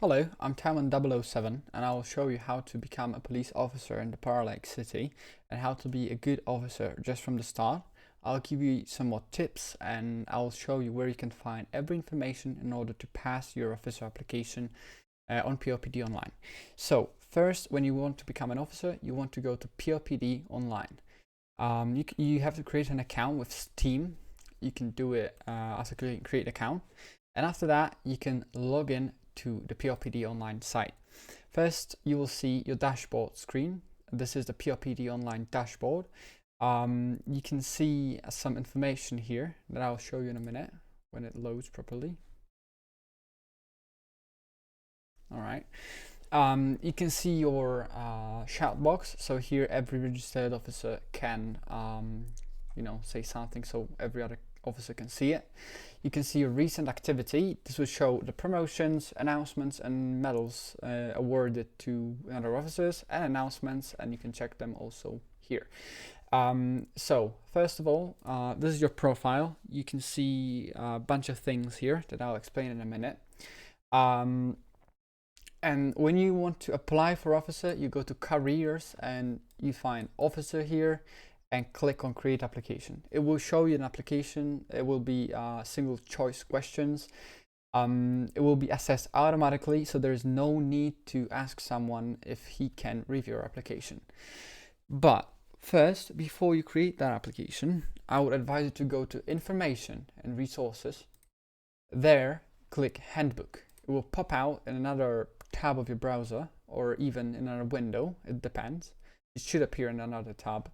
Hello, I'm Tamon007 and I will show you how to become a police officer in the Power Lake City and how to be a good officer just from the start. I'll give you some more tips and I'll show you where you can find every information in order to pass your officer application on PLPD online. So first, when you want to become an officer, you want to go to PLPD online. You have to create an account with Steam. You can do it as a create account, and after that you can log in to the PRPD online site. First, you will see your dashboard screen. This is the PRPD online dashboard. You can see some information here that I'll show you in a minute when it loads properly. All right. You can see your shout box. So here, every registered officer can, say something so every other officer can see it. You can see your recent activity. This will show the promotions, announcements, and medals awarded to other officers and announcements, and you can check them also here. So first of all, this is your profile. You can see a bunch of things here that I'll explain in a minute. And when you want to apply for officer, you go to careers and you find officer here and click on create application. It will show you an application. It will be single choice questions. It will be assessed automatically, so there is no need to ask someone if he can review your application. But first, before you create that application, I would advise you to go to information and resources. There, click handbook. It will pop out in another tab of your browser or even in another window. It depends. It should appear in another tab.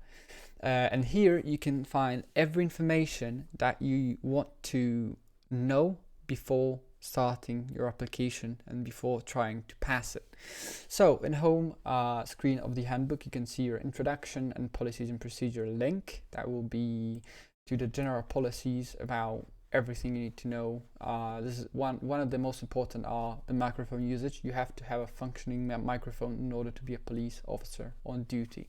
And here you can find every information that you want to know before starting your application and before trying to pass it. So in home screen of the handbook, you can see your introduction and policies and procedure link. That will be to the general policies about everything you need to know. This is one of the most important are the microphone usage. You have to have a functioning microphone in order to be a police officer on duty.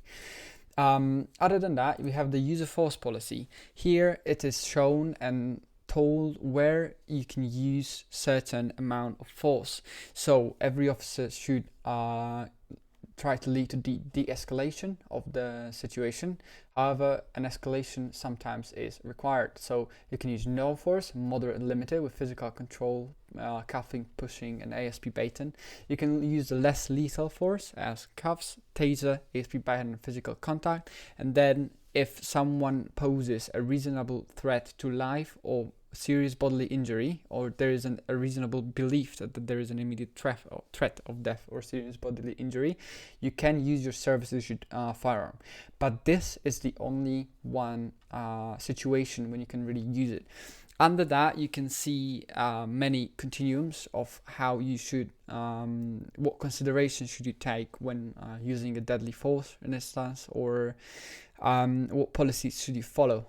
Other than that, we have the use of force policy. Here it is shown and told where you can use certain amount of force. So every officer should try to lead to de-escalation of the situation. However, an escalation sometimes is required. So you can use no force, moderate and limited with physical control, cuffing, pushing, and ASP baton. You can use the less lethal force as cuffs, taser, ASP baton, and physical contact. And then if someone poses a reasonable threat to life or serious bodily injury, or there is a reasonable belief that there is an immediate threat of death or serious bodily injury, you can use your service issued firearm. But this is the only one situation when you can really use it. Under that, you can see many continuums of how you should, what considerations should you take when using a deadly force in instance, or what policies should you follow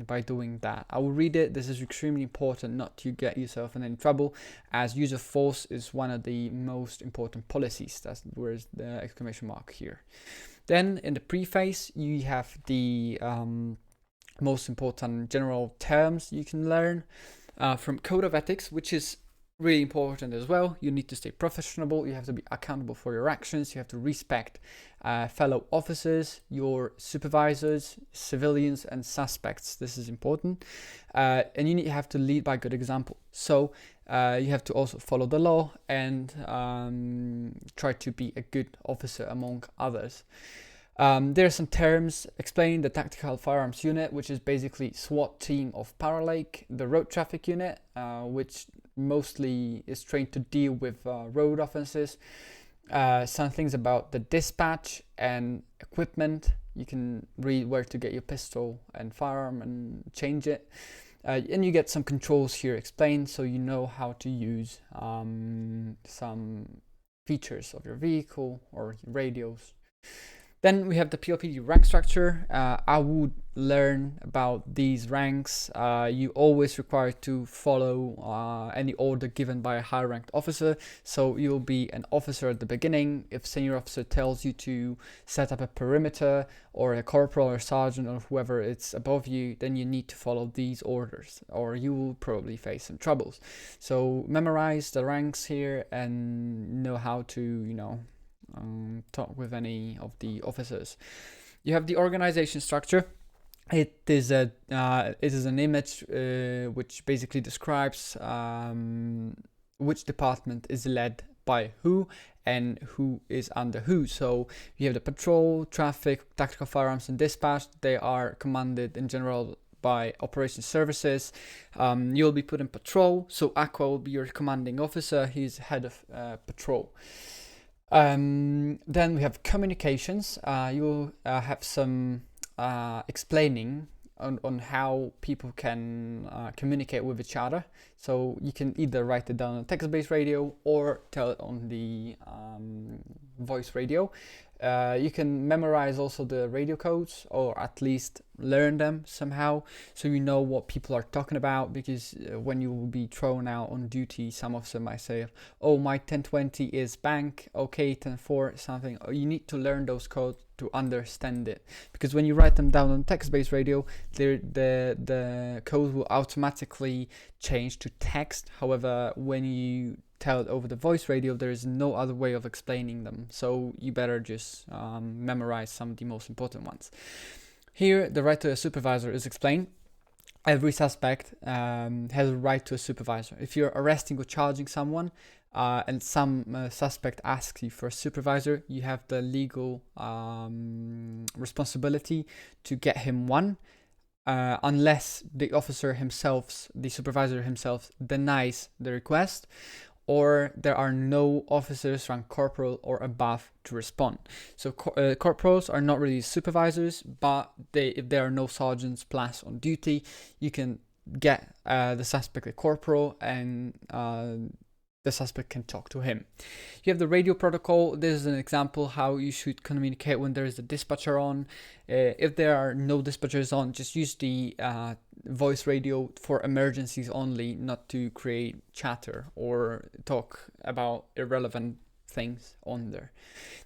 by doing that. I will read it. This is extremely important not to get yourself in any trouble, as use of force is one of the most important policies. That's where's the exclamation mark here. Then in the preface, you have the most important general terms you can learn from Code of Ethics, which is really important as well. You need to stay professional. You have to be accountable for your actions. You have to respect fellow officers, your supervisors, civilians, and suspects. This is important. And you have to lead by good example. So you have to also follow the law and try to be a good officer among others. There are some terms explained: the Tactical Firearms Unit, which is basically SWAT team of Power Lake, the Road Traffic Unit, which mostly is trained to deal with road offenses. Some things about the dispatch and equipment. You can read where to get your pistol and firearm and change it. And you get some controls here explained, so you know how to use some features of your vehicle or radios. Then we have the PLPD rank structure. I would learn about these ranks. You always require to follow any order given by a high ranked officer. So you'll be an officer at the beginning. If senior officer tells you to set up a perimeter, or a corporal or sergeant or whoever it's above you, then you need to follow these orders, or you will probably face some troubles. So memorize the ranks here and know how to, talk with any of the officers. You have the organization structure. It is an image which basically describes which department is led by who and who is under who. So you have the patrol, traffic, tactical firearms, and dispatch. They are commanded in general by operations services. You'll be put in patrol, so Aqua will be your commanding officer. He's head of patrol. Then we have communications. You'll have some explaining on how people can communicate with each other. So you can either write it down on text-based radio or tell it on the voice radio. You can memorize also the radio codes, or at least learn them somehow, so you know what people are talking about, because when you will be thrown out on duty, some of them might say, oh, my 1020 is bank, okay, 10-4 something. You need to learn those codes to understand it, because when you write them down on text-based radio, the code will automatically change to text. However, when you tell it over the voice radio, there is no other way of explaining them, so you better just memorize some of the most important ones. Here, the right to a supervisor is explained. Every suspect has a right to a supervisor. If you're arresting or charging someone and some suspect asks you for a supervisor, you have the legal responsibility to get him one, unless the officer himself, the supervisor himself, denies the request, or there are no officers ranked corporal or above to respond. So corporals are not really supervisors, but if there are no sergeants plus on duty, you can get the suspect a corporal, and the suspect can talk to him. You have the radio protocol. This is an example how you should communicate when there is a dispatcher on. If there are no dispatchers on, just use the voice radio for emergencies only, not to create chatter or talk about irrelevant things on there.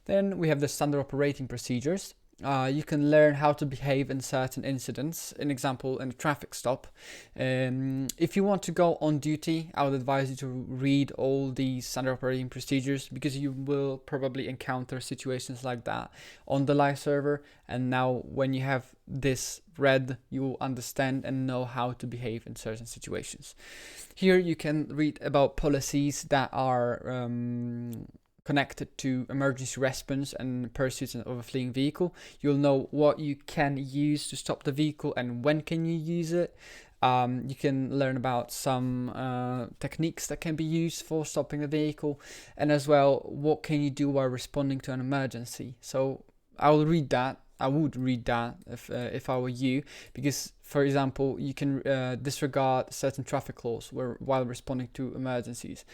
Then we have the standard operating procedures. You can learn how to behave in certain incidents. An example, in a traffic stop. If you want to go on duty, I would advise you to read all these standard operating procedures, because you will probably encounter situations like that on the live server. And now when you have this read, you will understand and know how to behave in certain situations. Here you can read about policies that are connected to emergency response and pursuit of a fleeing vehicle. You'll know what you can use to stop the vehicle and when can you use it. You can learn about some techniques that can be used for stopping the vehicle, and as well, what can you do while responding to an emergency. So I would read that if I were you, because, for example, you can disregard certain traffic laws while responding to emergencies.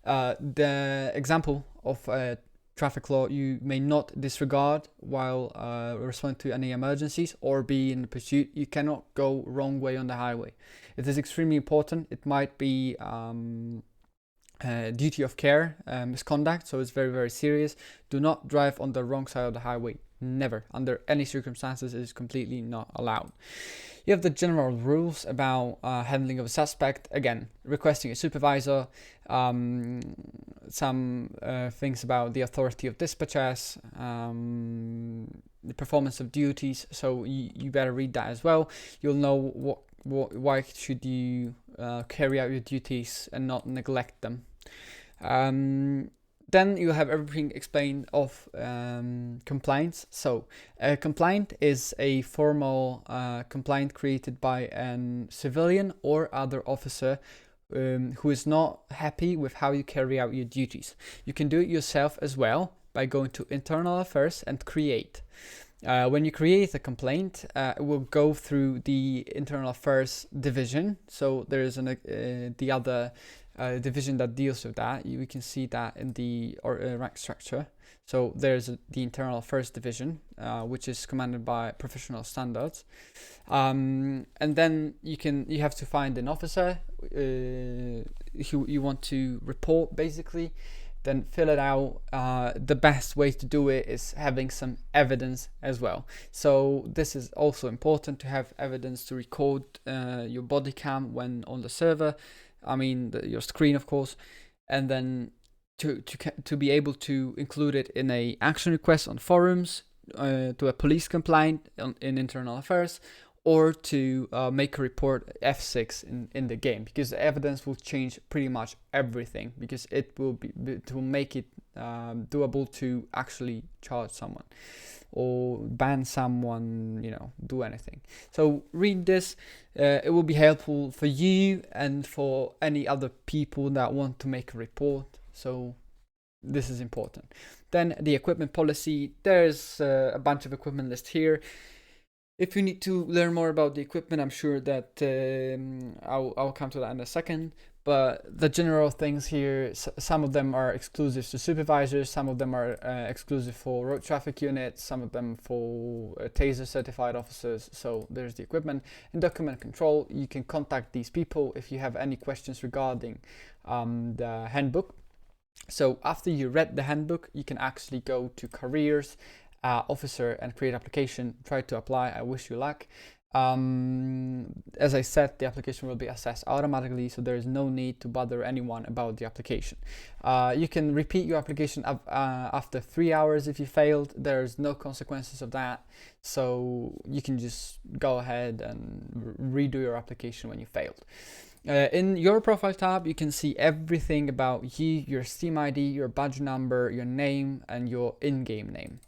The example of a traffic law you may not disregard while responding to any emergencies or be in pursuit. You cannot go wrong way on the highway. It is extremely important. It might be duty of care misconduct, so it's very, very serious. Do not drive on the wrong side of the highway. Never, under any circumstances. It is completely not allowed. You have the general rules about handling of a suspect. Again, requesting a supervisor, some things about the authority of dispatchers, the performance of duties. So you better read that as well. You'll know why should you carry out your duties and not neglect them. Then you have everything explained of compliance. So a complaint is a formal complaint created by a civilian or other officer who is not happy with how you carry out your duties. You can do it yourself as well by going to internal affairs and create. When you create a complaint, it will go through the internal affairs division. So there is the other division that deals with that. We can see that in the rank structure. So there's the internal affairs division, which is commanded by professional standards, and then you have to find an officer who you want to report, basically. Then fill it out. The best way to do it is having some evidence as well. So this is also important, to have evidence to record your body cam when on the server. I mean your screen, of course, and then to be able to include it in a action request on forums, to a police complaint in internal affairs, or to make a report F6 in the game, because the evidence will change pretty much everything, because it will make it doable to actually charge someone or ban someone, do anything. So read this. It will be helpful for you and for any other people that want to make a report. So this is important. Then the equipment policy. There's a bunch of equipment list here. If you need to learn more about the equipment, I'm sure that I'll come to that in a second. But the general things here, some of them are exclusive to supervisors, some of them are exclusive for road traffic units, some of them for TASER certified officers. So there's the equipment. In document control, you can contact these people if you have any questions regarding the handbook. So after you read the handbook, you can actually go to careers, officer, and create application. Try to apply. I wish you luck. As I said, the application will be assessed automatically, so there is no need to bother anyone about the application. You can repeat your application after 3 hours if you failed. There's no consequences of that, so you can just go ahead and redo your application when you failed. In your profile tab, you can see everything about you, your Steam ID, your badge number, your name, and your in-game name.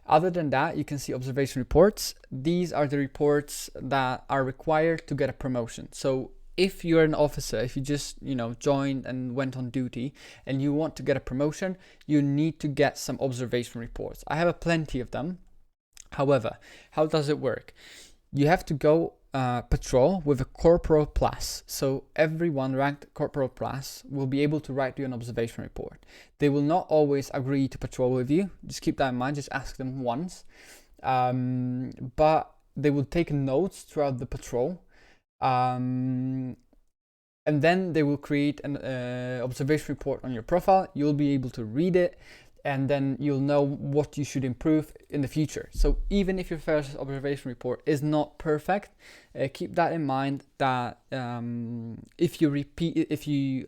Other than that, you can see observation reports. These are the reports that are required to get a promotion. So if you're an officer, if you just joined and went on duty and you want to get a promotion, you need to get some observation reports. I have plenty of them. However, how does it work? You have to go patrol with a Corporal Plus. So everyone ranked Corporal Plus will be able to write you an observation report. They will not always agree to patrol with you. Just keep that in mind. Just ask them once. But they will take notes throughout the patrol. And then they will create an observation report on your profile. You'll be able to read it, and then you'll know what you should improve in the future. So even if your first observation report is not perfect, keep that in mind, that if you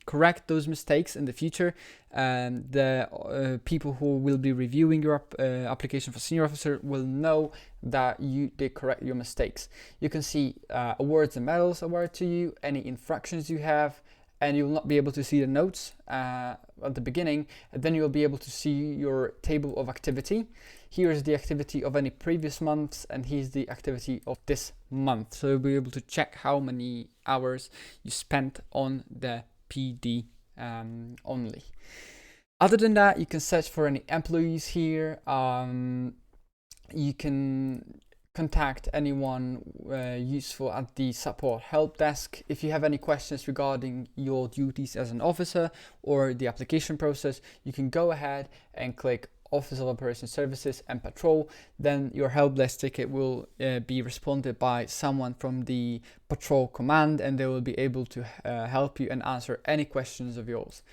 correct those mistakes in the future, the people who will be reviewing your application for senior officer will know that they correct your mistakes. You can see awards and medals awarded to you, any infractions you have, and you'll not be able to see the notes at the beginning. And then you'll be able to see your table of activity. Here is the activity of any previous months, and here's the activity of this month. So you'll be able to check how many hours you spent on the PD only. Other than that, you can search for any employees here. You can contact anyone useful at the support help desk. If you have any questions regarding your duties as an officer or the application process, you can go ahead and click Office of Operations Services and Patrol. Then your help desk ticket will be responded by someone from the Patrol command, and they will be able to help you and answer any questions of yours.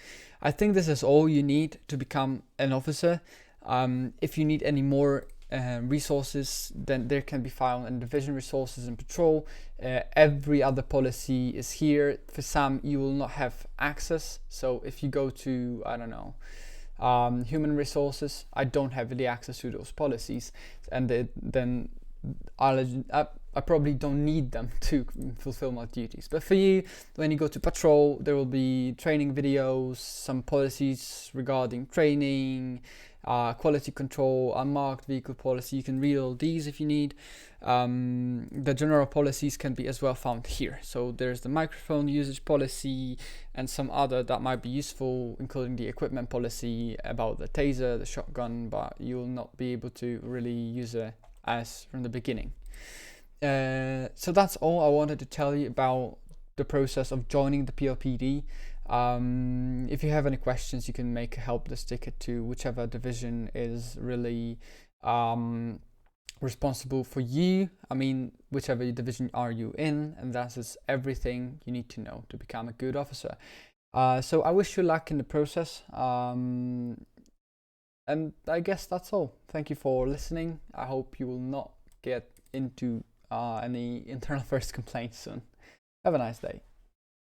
I think this is all you need to become an officer. If you need any more resources, then there can be found in division resources and patrol. Every other policy is here. For some, you will not have access. So if you go to, I don't know, human resources, I don't have really access to those policies, and then I probably don't need them to fulfill my duties. But for you, when you go to patrol, there will be training videos, some policies regarding training, quality control, unmarked vehicle policy. You can read all these if you need. The general policies can be as well found here. So there's the microphone usage policy and some other that might be useful, including the equipment policy about the taser, the shotgun, but you will not be able to really use it as from the beginning. So that's all I wanted to tell you about the process of joining the PLPD. If you have any questions, you can make a help desk ticket to whichever division is really responsible for you. I mean, whichever division are you in, and that is everything you need to know to become a good officer. So I wish you luck in the process. And I guess that's all. Thank you for listening. I hope you will not get into any internal affairs complaints soon. Have a nice day.